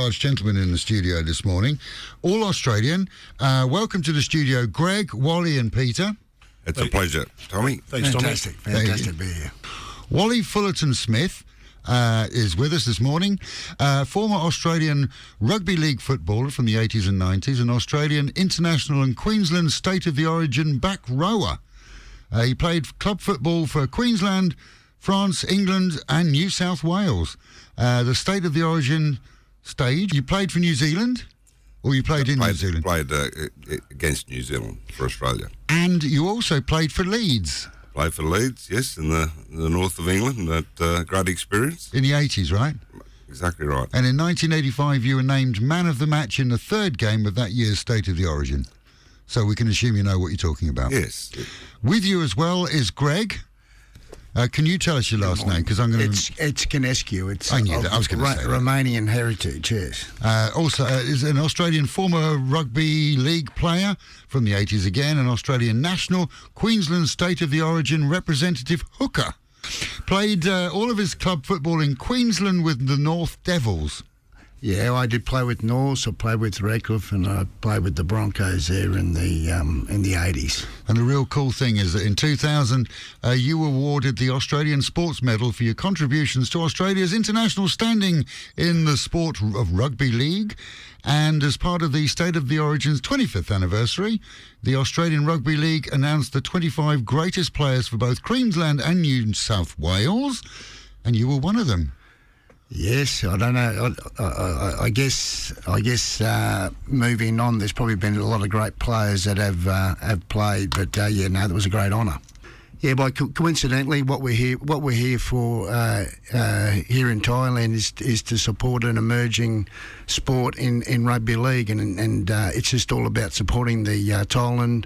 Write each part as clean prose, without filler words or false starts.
large gentlemen in the studio this morning, all Australian. Welcome to the studio, Greg, Wally and Peter. It's a pleasure, Tommy. Thanks, Fantastic. Tommy. Fantastic to be here. Wally Fullerton-Smith is with us this morning. Former Australian rugby league footballer from the 80s and 90s, an Australian international and Queensland State of the Origin back rower. He played club football for Queensland, France, England and New South Wales. The State of the Origin stage. You played for New Zealand? Or you played New Zealand? Played against New Zealand for Australia. And you also played for Leeds? Played for Leeds, yes, in the north of England. Great experience. In the 80s, right? Exactly right. And in 1985, you were named man of the match in the third game of that year's State of the Origin. So we can assume you know what you're talking about. Yes. With you as well is Greg. Can you tell us your last name? Because I'm going to. It's Canescu. It's I knew that. I was going to say that. Romanian heritage. Yes. Also, is an Australian former rugby league player from the 80s again, an Australian national, Queensland State of the Origin representative hooker. Played all of his club football in Queensland with the North Devils. Yeah, I did play with Norse. I played with Redcliffe, and I played with the Broncos there in the 80s. And the real cool thing is that in 2000, you were awarded the Australian Sports Medal for your contributions to Australia's international standing in the sport of rugby league. And as part of the State of the Origin's 25th anniversary, the Australian Rugby League announced the 25 greatest players for both Queensland and New South Wales, and you were one of them. Yes, I don't know. I guess moving on, there's probably been a lot of great players that have played, but that was a great honour. Yeah, by coincidentally, what we're here for here in Thailand is to support an emerging sport in rugby league, and it's just all about supporting the Thailand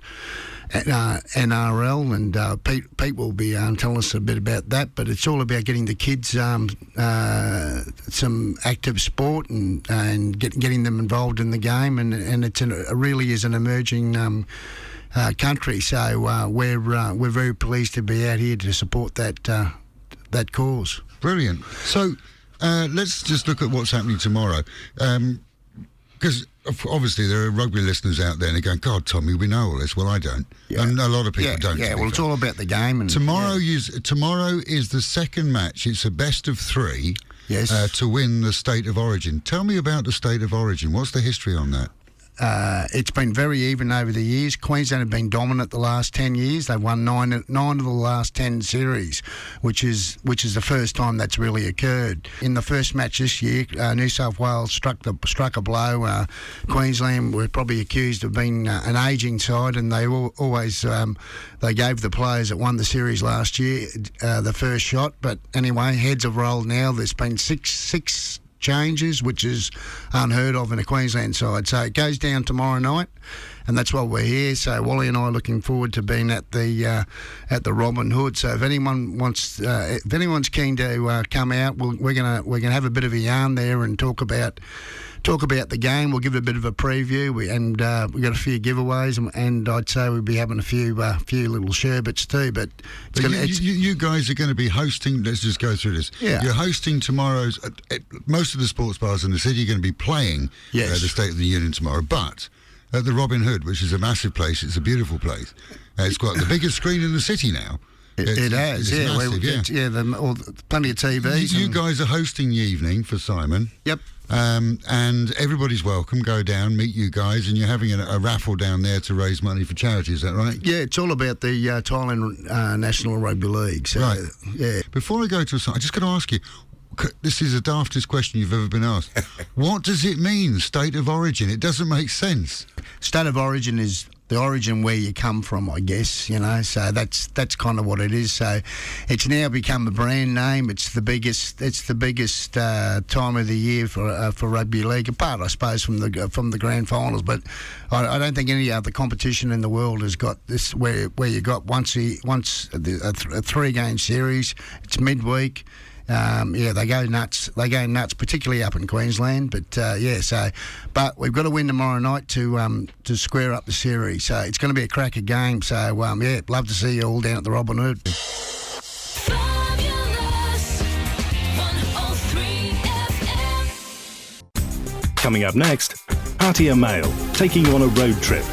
NRL, and Pete will be telling us a bit about that. But it's all about getting the kids some active sport and getting them involved in the game, and it's really is an emerging country. So we're very pleased to be out here to support that cause. Brilliant. So let's just look at what's happening tomorrow, because obviously there are rugby listeners out there and they're going, God, Tommy, we know all this. Well, I don't. Yeah. And a lot of people don't. Yeah, well, it's all about the game. And tomorrow is the second match. It's a best of three. Yes. To win the State of Origin. Tell me about the State of Origin. What's the history on that? It's been very even over the years. Queensland have been dominant the last 10 years. They've won nine of the last 10 series, which is the first time that's really occurred. In the first match this year, New South Wales struck a blow. Queensland were probably accused of being an ageing side, and they always they gave the players that won the series last year the first shot. But anyway, heads have rolled now. There's been six changes, which is unheard of in a Queensland side. So it goes down tomorrow night, and that's why we're here. So Wally and I are looking forward to being at the Robin Hood. So if anyone's keen to come out, we're gonna have a bit of a yarn there and talk about the game. We'll give a bit of a preview, we've got a few giveaways, and I'd say we'll be having a few little sherbets too. But you guys are going to be hosting. Let's just go through this. Yeah. You're hosting tomorrow's. Most of the sports bars in the city are going to be playing the State of the Union tomorrow, but at the Robin Hood, which is a massive place, it's a beautiful place. It's got the biggest screen in the city now. It has, massive, plenty of TVs. You guys are hosting the evening for Simon. Yep. And everybody's welcome. Go down, meet you guys, and you're having a raffle down there to raise money for charity. Is that right? Yeah, it's all about the Thailand National Rugby League. So, right. Yeah. Before I go to I just got to ask you. This is the daftest question you've ever been asked. What does it mean, State of Origin? It doesn't make sense. State of Origin is the origin where you come from, I guess, so that's kind of what it is. So it's now become a brand name. It's the biggest time of the year for rugby league, apart, I suppose, from the grand finals. But I don't think any other competition in the world has got this where you got once a 3-game series. It's midweek. They go nuts. They go nuts, particularly up in Queensland. But but we've got to win tomorrow night to square up the series. So it's going to be a cracker game. So love to see you all down at the Robin Hood. Coming up next, Pattaya Mail, taking you on a road trip.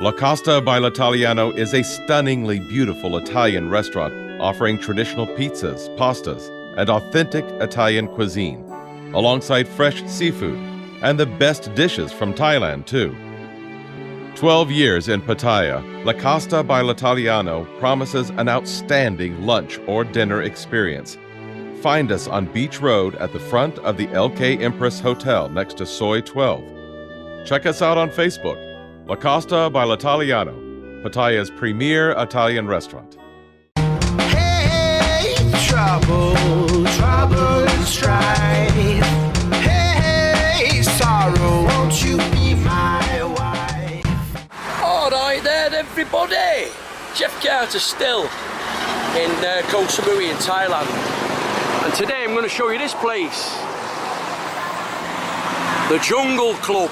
La Costa by l'Italiano is a stunningly beautiful Italian restaurant offering traditional pizzas, pastas, and authentic Italian cuisine, alongside fresh seafood and the best dishes from Thailand, too. 12 years in Pattaya, La Costa by l'Italiano promises an outstanding lunch or dinner experience. Find us on Beach Road at the front of the LK Empress Hotel next to Soy 12. Check us out on Facebook. La Costa by l'Italiano, Pattaya's premier Italian restaurant. Hey, trouble and strife. Hey, sorrow, won't you be my wife? All right then, everybody. Jeff Carter still in Koh Samui in Thailand. And today I'm going to show you this place. The Jungle Club.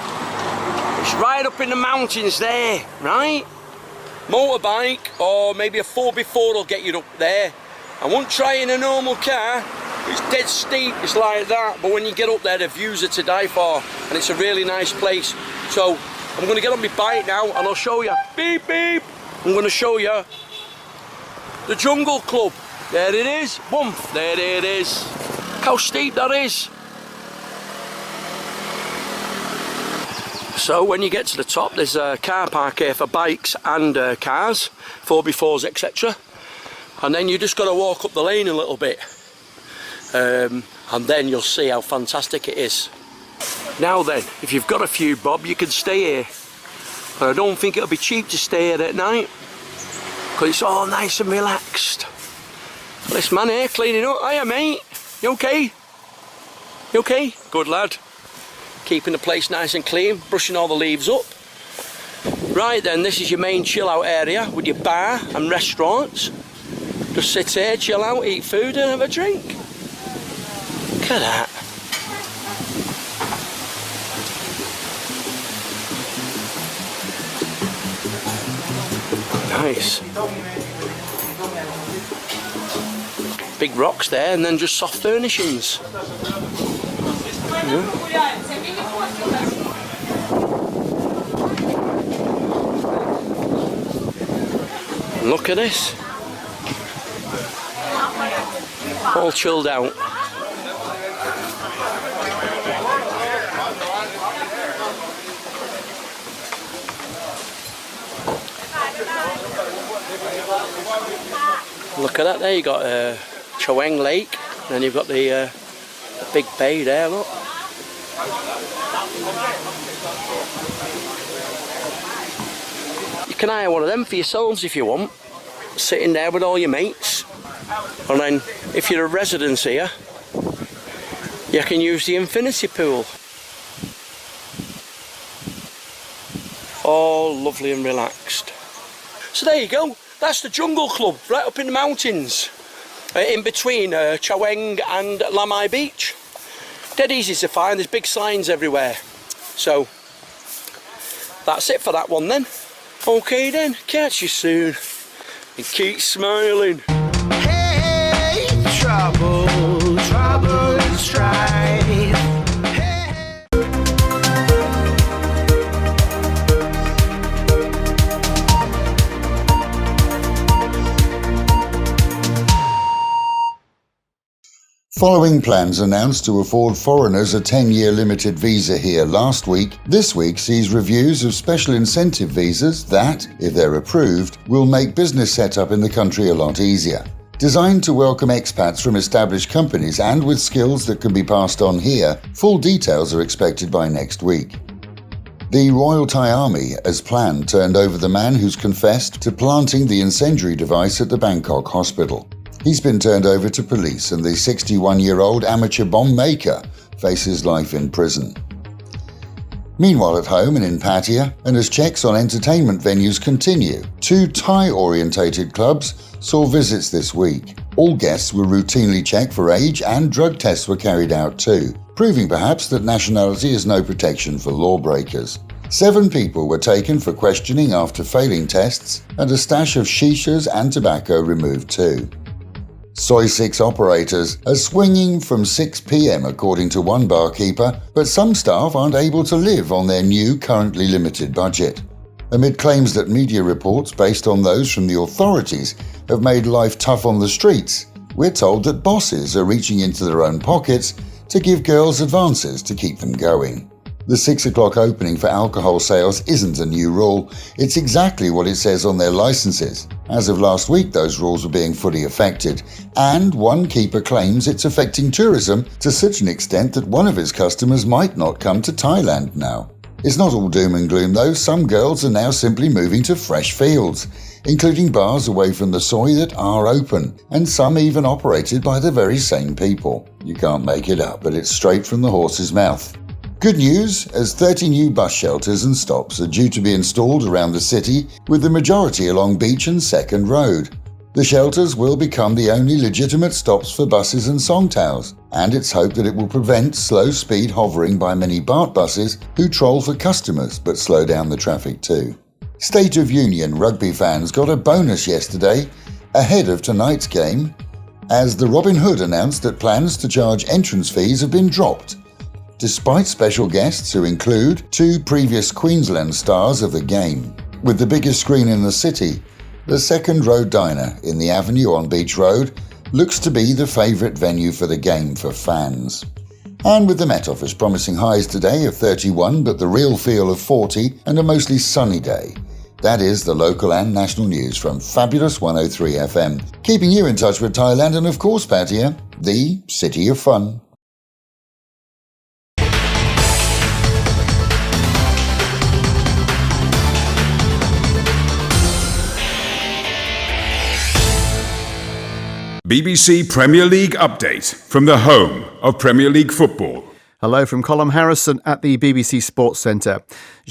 It's right up in the mountains there, right? Motorbike or maybe a 4x4 will get you up there. I won't try in a normal car. It's dead steep, it's like that. But when you get up there, the views are to die for. And it's a really nice place. So I'm going to get on my bike now and I'll show you. Beep, beep. I'm going to show you the Jungle Club. There it is. Boom. There it is. How steep that is. So when you get to the top, there's a car park here for bikes and cars, 4x4s, etc. And then you just got to walk up the lane a little bit. And then you'll see how fantastic it is. Now then, if you've got a few bob, you can stay here. But I don't think it'll be cheap to stay here at night, because it's all nice and relaxed. This man here cleaning up. Hiya mate, you okay? You okay? Good lad. Keeping the place nice and clean, brushing all the leaves up. Right then, this is your main chill out area with your bar and restaurants. Just sit here, chill out, eat food and have a drink. Look at that. Nice. Big rocks there and then just soft furnishings. Yeah. Look at this. All chilled out. Look at that there, you got Chaweng Lake, and then you've got the big bay there, look. You can hire one of them for yourselves if you want, sitting there with all your mates. And then if you're a resident here, you can use the infinity pool. All lovely and relaxed. So there you go, that's the Jungle Club, right up in the mountains, in between Chaweng and Lamai Beach. Dead easy to find, there's big signs everywhere. So that's it for that one then. Okay then, catch you soon and keep smiling. Hey, trouble and strife. Following plans announced to afford foreigners a 10-year limited visa here last week, this week sees reviews of special incentive visas that, if they're approved, will make business setup in the country a lot easier. Designed to welcome expats from established companies and with skills that can be passed on here, full details are expected by next week. The Royal Thai Army, as planned, turned over the man who's confessed to planting the incendiary device at the Bangkok hospital. He's been turned over to police, and the 61-year-old amateur bomb maker faces life in prison. Meanwhile, at home and in Pattaya, and as checks on entertainment venues continue, 2 Thai-orientated clubs saw visits this week. All guests were routinely checked for age, and drug tests were carried out too, proving perhaps that nationality is no protection for lawbreakers. 7 people were taken for questioning after failing tests, and a stash of shishas and tobacco removed too. Soy 6 operators are swinging from 6 p.m. according to one barkeeper, but some staff aren't able to live on their new, currently limited budget. Amid claims that media reports based on those from the authorities have made life tough on the streets, we're told that bosses are reaching into their own pockets to give girls advances to keep them going. The 6 o'clock opening for alcohol sales isn't a new rule, it's exactly what it says on their licenses. As of last week, those rules were being fully affected, and one keeper claims it's affecting tourism to such an extent that one of his customers might not come to Thailand now. It's not all doom and gloom though, some girls are now simply moving to fresh fields, including bars away from the soy that are open, and some even operated by the very same people. You can't make it up, but it's straight from the horse's mouth. Good news, as 30 new bus shelters and stops are due to be installed around the city, with the majority along Beach and Second Road. The shelters will become the only legitimate stops for buses and songtaos, and it's hoped that it will prevent slow-speed hovering by many BART buses who troll for customers but slow down the traffic too. State of Union rugby fans got a bonus yesterday ahead of tonight's game, as the Robin Hood announced that plans to charge entrance fees have been dropped, despite special guests who include 2 previous Queensland stars of the game. With the biggest screen in the city, the Second Road Diner in the Avenue on Beach Road looks to be the favourite venue for the game for fans. And with the Met Office promising highs today of 31 but the real feel of 40 and a mostly sunny day. That is the local and national news from Fabulous 103 FM, keeping you in touch with Thailand and of course Pattaya, the city of fun. BBC Premier League update from the home of Premier League football. Hello from Colm Harrison at the BBC Sports Centre.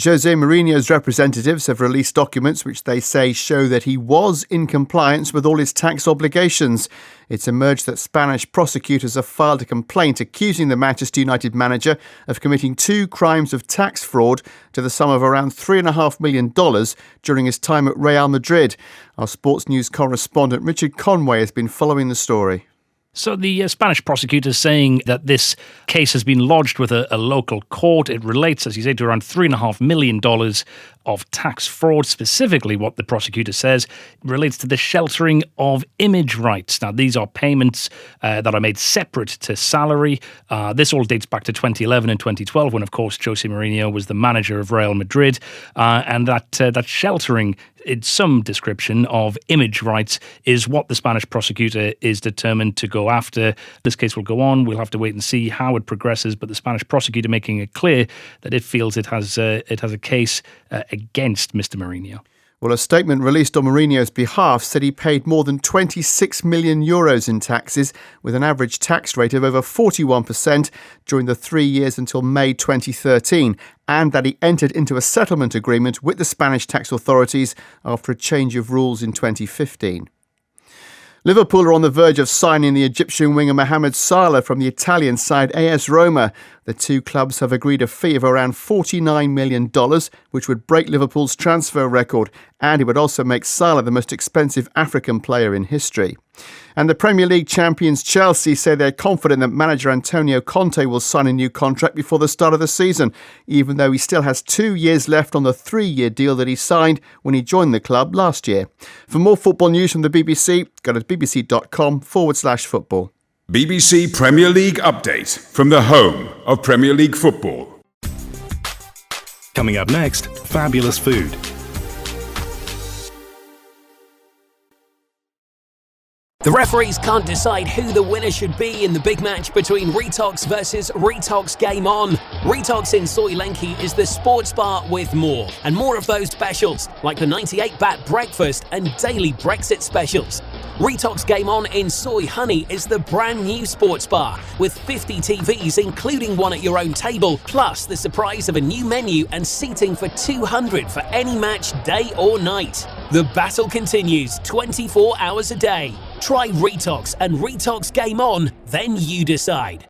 Jose Mourinho's representatives have released documents which they say show that he was in compliance with all his tax obligations. It's emerged that Spanish prosecutors have filed a complaint accusing the Manchester United manager of committing 2 crimes of tax fraud to the sum of around $3.5 million during his time at Real Madrid. Our sports news correspondent Richard Conway has been following the story. So the Spanish prosecutor's saying that this case has been lodged with a local court. It relates, as you say, to around $3.5 million of tax fraud. Specifically, what the prosecutor says relates to the sheltering of image rights. Now, these are payments that are made separate to salary. This all dates back to 2011 and 2012, when, of course, Jose Mourinho was the manager of Real Madrid. And that sheltering, in some description of image rights, is what the Spanish prosecutor is determined to go after. This case will go on. We'll have to wait and see how it progresses. But the Spanish prosecutor making it clear that it feels it has a case against Mr. Mourinho. Well, a statement released on Mourinho's behalf said he paid more than 26 million euros in taxes, with an average tax rate of over 41% during the 3 years until May 2013, and that he entered into a settlement agreement with the Spanish tax authorities after a change of rules in 2015. Liverpool are on the verge of signing the Egyptian winger Mohamed Salah from the Italian side AS Roma. The 2 clubs have agreed a fee of around $49 million, which would break Liverpool's transfer record, and it would also make Salah the most expensive African player in history. And the Premier League champions Chelsea say they're confident that manager Antonio Conte will sign a new contract before the start of the season, even though he still has 2 years left on the 3-year deal that he signed when he joined the club last year. For more football news from the BBC, go to bbc.com/football. BBC Premier League update from the home of Premier League football. Coming up next, fabulous food. The referees can't decide who the winner should be in the big match between Retox versus Retox Game On. Retox in Soy Lenki is the sports bar with more, and more of those specials, like the 98-baht breakfast and daily Brexit specials. Retox Game On in Soy Honey is the brand new sports bar with 50 TVs, including one at your own table, plus the surprise of a new menu and seating for 200 for any match, day or night. The battle continues 24 hours a day. Try Retox and Retox Game On, then you decide.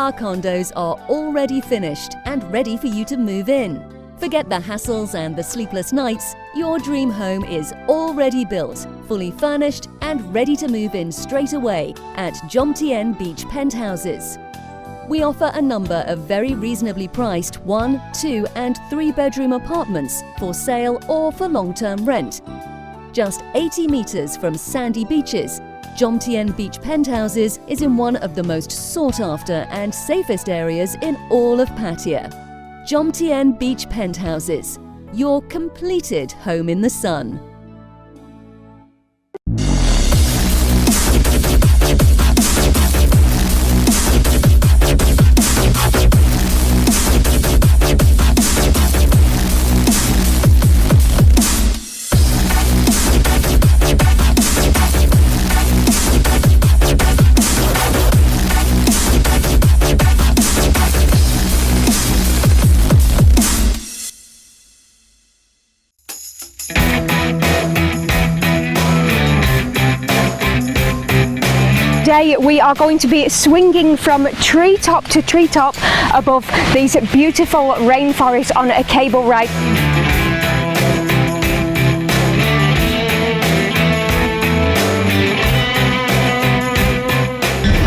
Our condos are already finished and ready for you to move in. Forget the hassles and the sleepless nights. Your dream home is already built, fully furnished and ready to move in straight away at Jomtien Beach Penthouses. We offer a number of very reasonably priced 1, 2 and 3 bedroom apartments for sale or for long-term rent. Just 80 metres from sandy beaches, Jomtien Beach Penthouses is in one of the most sought-after and safest areas in all of Pattaya. Jomtien Beach Penthouses, your completed home in the sun. Today we are going to be swinging from treetop to treetop above these beautiful rainforests on a cable ride.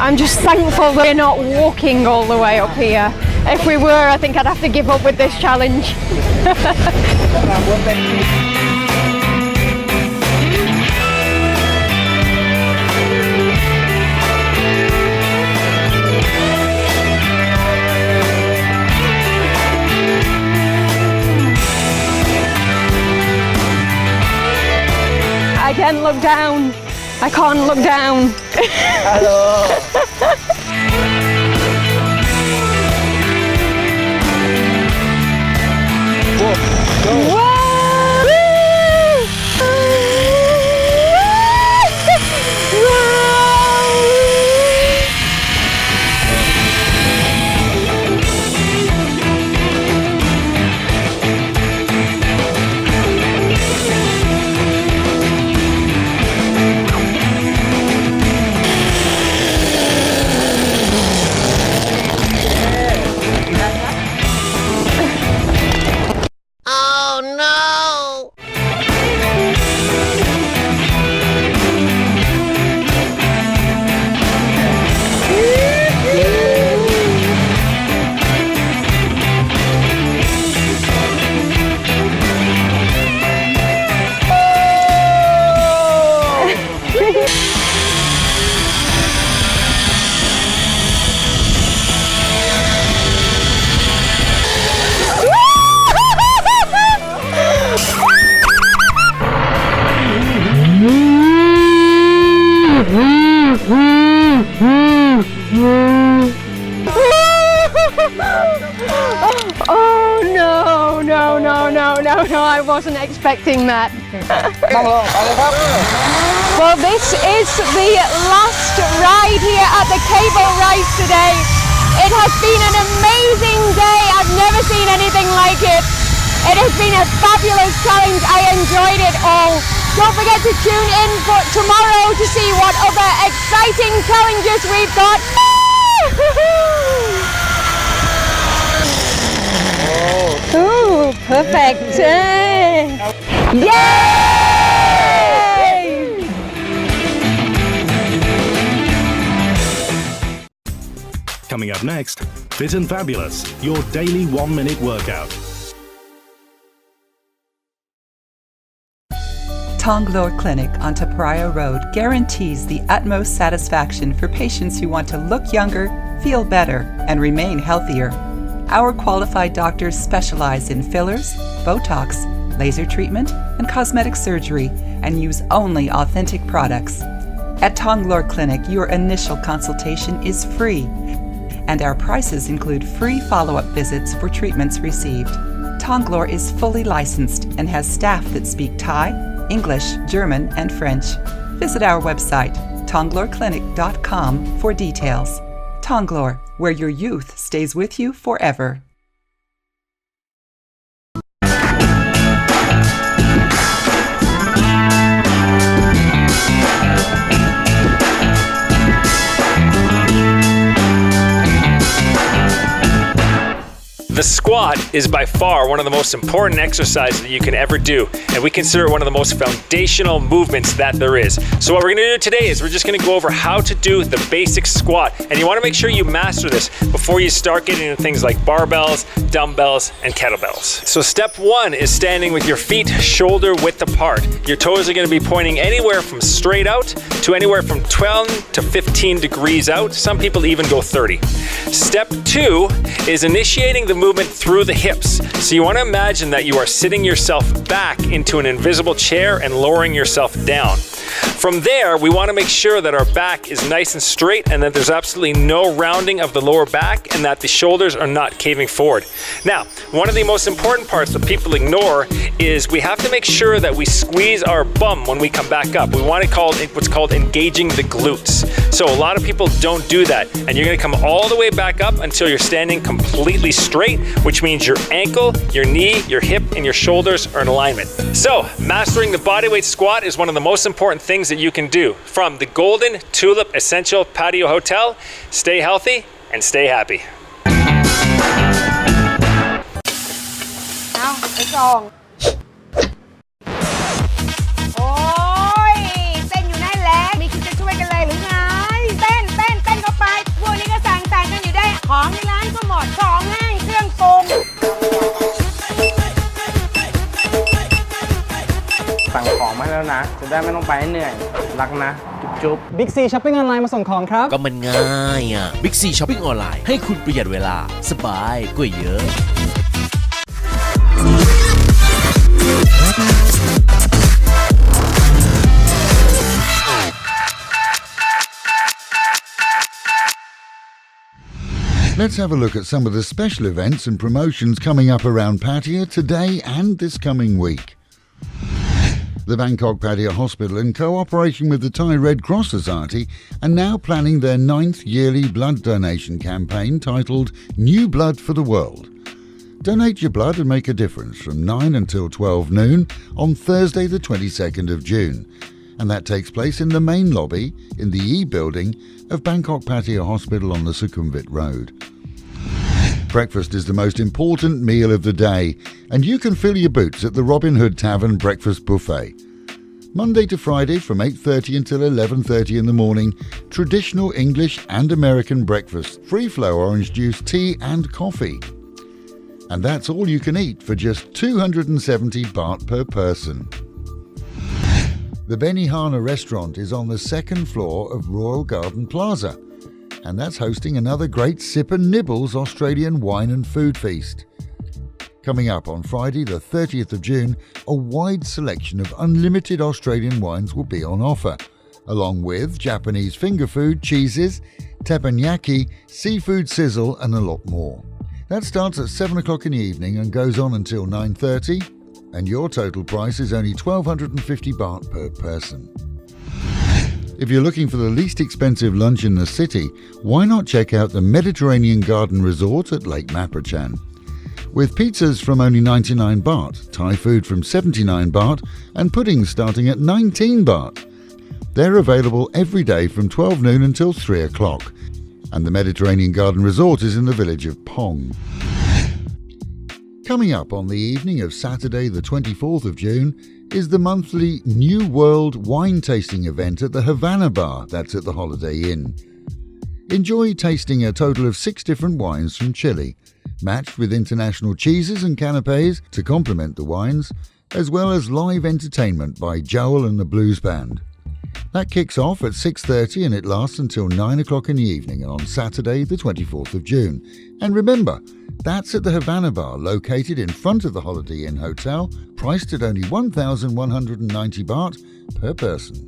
I'm just thankful we're not walking all the way up here. If we were, I think I'd have to give up with this challenge. I can't look down. I can't look down. Hello. Whoa. Whoa. Oh I wasn't expecting that. Well, this is the last ride here at the cable race today. It has been an amazing day. I've never seen anything like it. It has been a fabulous challenge. I enjoyed it all. Don't forget to tune in for tomorrow to see what other exciting challenges we've got. Ooh, perfect. Yay! Coming up next, Fit and Fabulous, your daily 1-minute workout. Tonglor Clinic on Pattaya Road guarantees the utmost satisfaction for patients who want to look younger, feel better, and remain healthier. Our qualified doctors specialize in fillers, Botox, laser treatment, and cosmetic surgery, and use only authentic products. At Tonglor Clinic, your initial consultation is free, and our prices include free follow-up visits for treatments received. Tonglor is fully licensed and has staff that speak Thai, English, German, and French. Visit our website, tonglorclinic.com, for details. Tonglor, where your youth stays with you forever. The squat is by far one of the most important exercises that you can ever do, and we consider it one of the most foundational movements that there is. So what we're gonna do today is we're just gonna go over how to do the basic squat, and you wanna make sure you master this before you start getting into things like barbells, dumbbells, and kettlebells. So step one is standing with your feet shoulder width apart. Your toes are gonna be pointing anywhere from straight out to anywhere from 12 to 15 degrees out. Some people even go 30. Step two is initiating the movement through the hips. So you want to imagine that you are sitting yourself back into an invisible chair and lowering yourself down. From there, we want to make sure that our back is nice and straight and that there's absolutely no rounding of the lower back and that the shoulders are not caving forward. Now, one of the most important parts that people ignore is we have to make sure that we squeeze our bum when we come back up. We want to call it what's called engaging the glutes. So a lot of people don't do that, and you're going to come all the way back up until you're standing completely straight, which means your ankle, your knee, your hip, and your shoulders are in alignment. So mastering the bodyweight squat is one of the most important things that you can do. From the Golden Tulip Essential Patio Hotel, stay healthy and stay happy. เอาไปจองโอ้ยเต้นอยู่นั่นแหละมีคิดจะช่วยกันเลยหรือไงเต้นเข้าไปพวกนี้ก็สั่งกันอยู่ได้ของในร้านก็หมดของแห้งเครื่องปรุง สั่งของมาให้แล้วนะ จะได้ไม่ต้องไปให้เหนื่อย รักนะ จุ๊บบิ๊กซีช้อปปิ้งออนไลน์มาส่งของครับ ก็มันง่ายอ่ะ Big C Shopping ออนไลน์ให้คุณประหยัดเวลาสบายกว่าเยอะ Let's have a look at some of the special events and promotions coming up around Pattaya today and this coming week. The Bangkok Pattaya Hospital, in cooperation with the Thai Red Cross Society, are now planning their 9th yearly blood donation campaign titled New Blood for the World. Donate your blood and make a difference from 9 until 12 noon on Thursday the 22nd of June. And that takes place in the main lobby in the E building of Bangkok Pattaya Hospital on the Sukhumvit Road. Breakfast is the most important meal of the day, and you can fill your boots at the Robin Hood Tavern Breakfast Buffet. Monday to Friday from 8:30 until 11:30 in the morning, traditional English and American breakfast, free flow orange juice, tea and coffee. And that's all you can eat for just 270 baht per person. The Benihana restaurant is on the second floor of Royal Garden Plaza, and that's hosting another great Sip and Nibbles Australian wine and food feast. Coming up on Friday the 30th of June, a wide selection of unlimited Australian wines will be on offer, along with Japanese finger food, cheeses, teppanyaki, seafood sizzle and a lot more. That starts at 7 o'clock in the evening and goes on until 9:30. and your total price is only 1,250 baht per person. If you're looking for the least expensive lunch in the city, why not check out the Mediterranean Garden Resort at Lake Maprachan? With pizzas from only 99 baht, Thai food from 79 baht, and puddings starting at 19 baht. They're available every day from 12 noon until 3 o'clock, and the Mediterranean Garden Resort is in the village of Pong. Coming up on the evening of Saturday the 24th of June is the monthly New World wine tasting event at the Havana Bar, that's at the Holiday Inn. Enjoy tasting a total of 6 different wines from Chile, matched with international cheeses and canapes to complement the wines, as well as live entertainment by Joel and the Blues Band. That kicks off at 6:30 and it lasts until 9 o'clock in the evening on Saturday the 24th of June. And remember, that's at the Havana Bar, located in front of the Holiday Inn Hotel, priced at only 1,190 baht per person.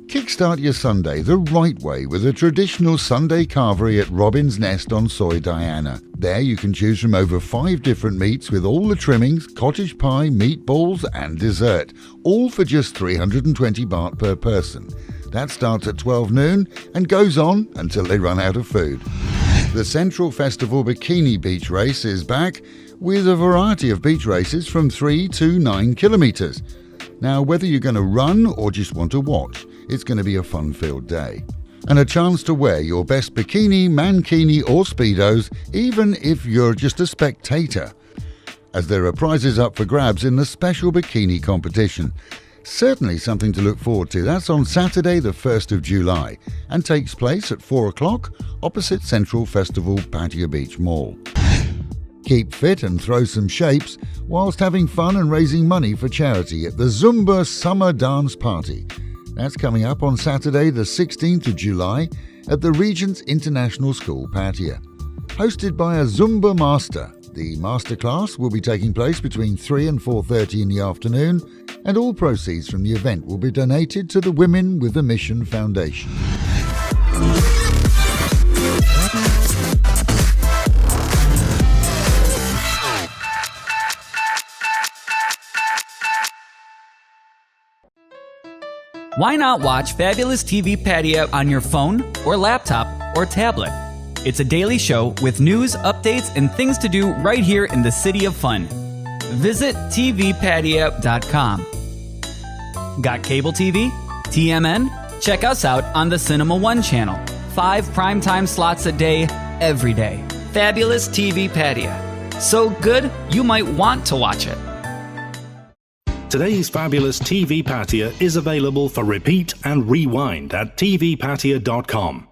Kickstart your Sunday the right way with a traditional Sunday carvery at Robin's Nest on Soy Diana. There you can choose from over 5 different meats with all the trimmings, cottage pie, meatballs and dessert, all for just 320 baht per person. That starts at 12 noon and goes on until they run out of food. The Central Festival Bikini Beach Race is back with a variety of beach races from 3 to 9 kilometres. Now, whether you're going to run or just want to watch, it's going to be a fun-filled day. And a chance to wear your best bikini, mankini or Speedos, even if you're just a spectator, as there are prizes up for grabs in the special bikini competition. Certainly something to look forward to. That's on Saturday the 1st of July and takes place at 4 o'clock opposite Central Festival Pattaya Beach Mall. Keep fit and throw some shapes whilst having fun and raising money for charity at the Zumba Summer Dance Party. That's coming up on Saturday the 16th of July at the Regent's International School, Pattaya. Hosted by a Zumba master, the masterclass will be taking place between 3 and 4:30 in the afternoon, and all proceeds from the event will be donated to the Women with a Mission Foundation. Why not watch Fabulous TV Pattaya on your phone or laptop or tablet? It's a daily show with news, updates, and things to do right here in the City of Fun. Visit tvpattaya.com. Got cable TV? TMN? Check us out on the Cinema One channel. 5 primetime slots a day, every day. Fabulous TV Pattaya. So good, you might want to watch it. Today's Fabulous TV Pattaya is available for repeat and rewind at tvpattaya.com.